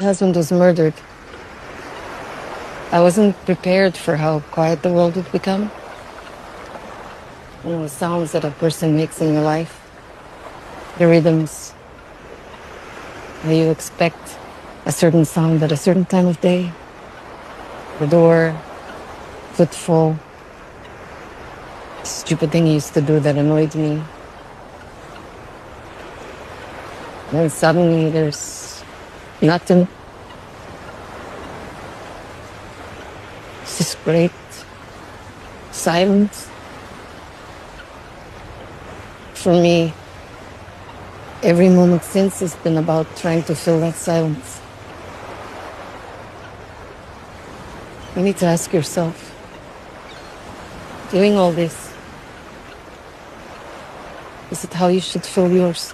My husband was murdered. I wasn't prepared for how quiet the world would become. The sounds that a person makes in your life, the rhythms, how you expect a certain sound at a certain time of day, the door, footfall, stupid thing he used to do that annoyed me. Then suddenly there's nothing. It's just great silence. For me, every moment since has been about trying to fill that silence. You need to ask yourself, doing all this, is it how you should fill yours?